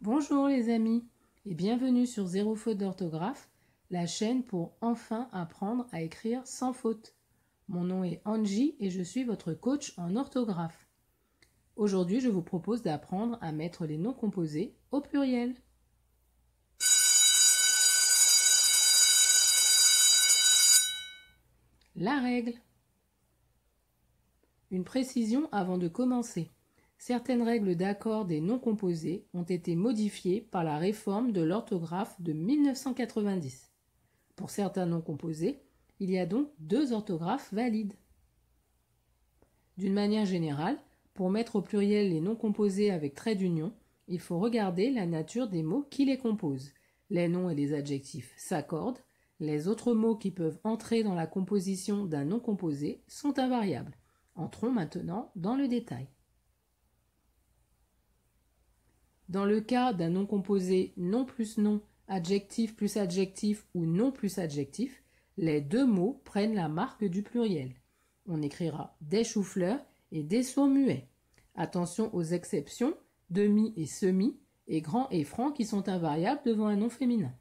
Bonjour les amis et bienvenue sur Zéro faute d'orthographe, la chaîne pour enfin apprendre à écrire sans faute. Mon nom est Angie et je suis votre coach en orthographe. Aujourd'hui, je vous propose d'apprendre à mettre les noms composés au pluriel. La règle. Une précision avant de commencer. Certaines règles d'accord des noms composés ont été modifiées par la réforme de l'orthographe de 1990. Pour certains noms composés, il y a donc deux orthographes valides. D'une manière générale, pour mettre au pluriel les noms composés avec trait d'union, il faut regarder la nature des mots qui les composent. Les noms et les adjectifs s'accordent. Les autres mots qui peuvent entrer dans la composition d'un nom composé sont invariables. Entrons maintenant dans le détail. Dans le cas d'un nom composé nom plus nom, adjectif plus adjectif ou nom plus adjectif, les deux mots prennent la marque du pluriel. On écrira des choux-fleurs et des sourds-muets. Attention aux exceptions, demi et semi, et grand et franc qui sont invariables devant un nom féminin.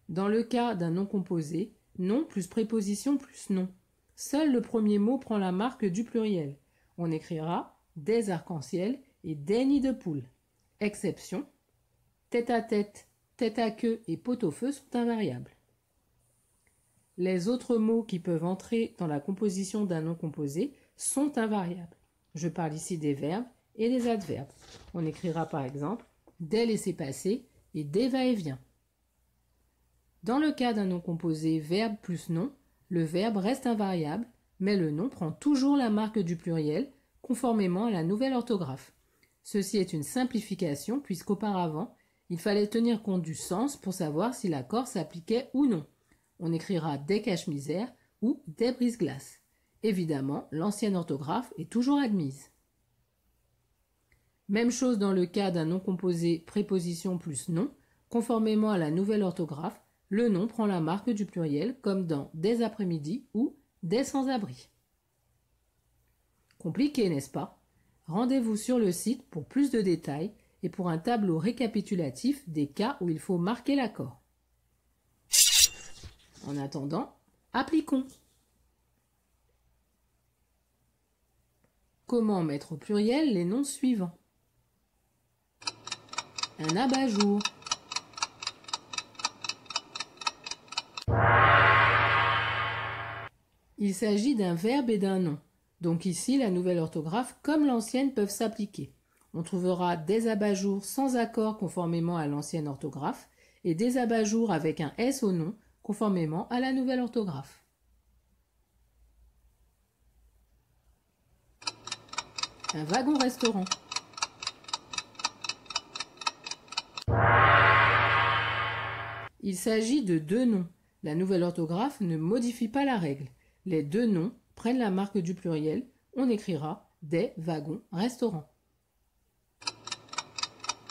Dans le cas d'un nom composé, nom plus préposition plus nom, seul le premier mot prend la marque du pluriel. On écrira des arcs-en-ciel et des nids de poules. Exception, tête à queue et pot-au-feu sont invariables. Les autres mots qui peuvent entrer dans la composition d'un nom composé sont invariables. Je parle ici des verbes et des adverbes. On écrira par exemple des laissez-passer et des va-et-vient. Dans le cas d'un nom composé verbe plus nom, le verbe reste invariable, mais le nom prend toujours la marque du pluriel, conformément à la nouvelle orthographe. Ceci est une simplification puisqu'auparavant, il fallait tenir compte du sens pour savoir si l'accord s'appliquait ou non. On écrira des cache-misères ou des brise-glaces. Évidemment, l'ancienne orthographe est toujours admise. Même chose dans le cas d'un nom composé préposition plus nom. Conformément à la nouvelle orthographe, le nom prend la marque du pluriel comme dans des après-midi ou des sans-abri. Compliqué, n'est-ce pas? Rendez-vous sur le site pour plus de détails et pour un tableau récapitulatif des cas où il faut marquer l'accord. En attendant, appliquons. Comment mettre au pluriel les noms suivants? Un abat-jour. Il s'agit d'un verbe et d'un nom. Donc ici, la nouvelle orthographe comme l'ancienne peuvent s'appliquer. On trouvera des abat-jours sans accord conformément à l'ancienne orthographe et des abat-jours avec un S au nom conformément à la nouvelle orthographe. Un wagon-restaurant. Il s'agit de deux noms. La nouvelle orthographe ne modifie pas la règle. Les deux noms prennent la marque du pluriel. On écrira des wagons-restaurants.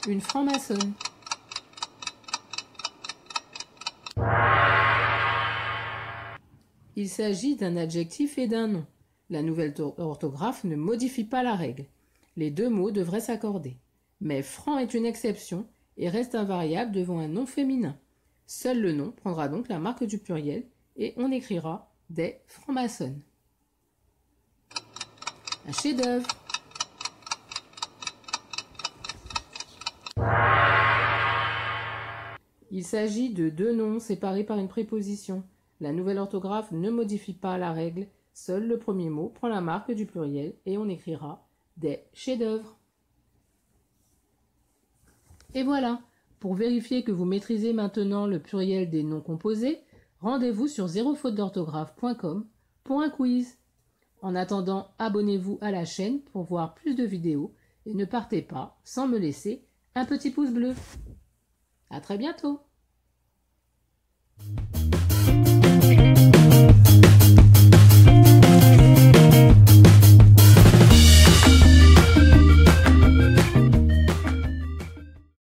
Une franc-maçonne. Il s'agit d'un adjectif et d'un nom. La nouvelle orthographe ne modifie pas la règle. Les deux mots devraient s'accorder. Mais franc est une exception et reste invariable devant un nom féminin. Seul le nom prendra donc la marque du pluriel et on écrira des francs-maçonnes. Un chef-d'œuvre. Il s'agit de deux noms séparés par une préposition. La nouvelle orthographe ne modifie pas la règle. Seul le premier mot prend la marque du pluriel et on écrira des chefs-d'œuvre. Et voilà. Pour vérifier que vous maîtrisez maintenant le pluriel des noms composés, rendez-vous sur zerofautedorthographe.com pour un quiz. En attendant, abonnez-vous à la chaîne pour voir plus de vidéos et ne partez pas sans me laisser un petit pouce bleu. À très bientôt.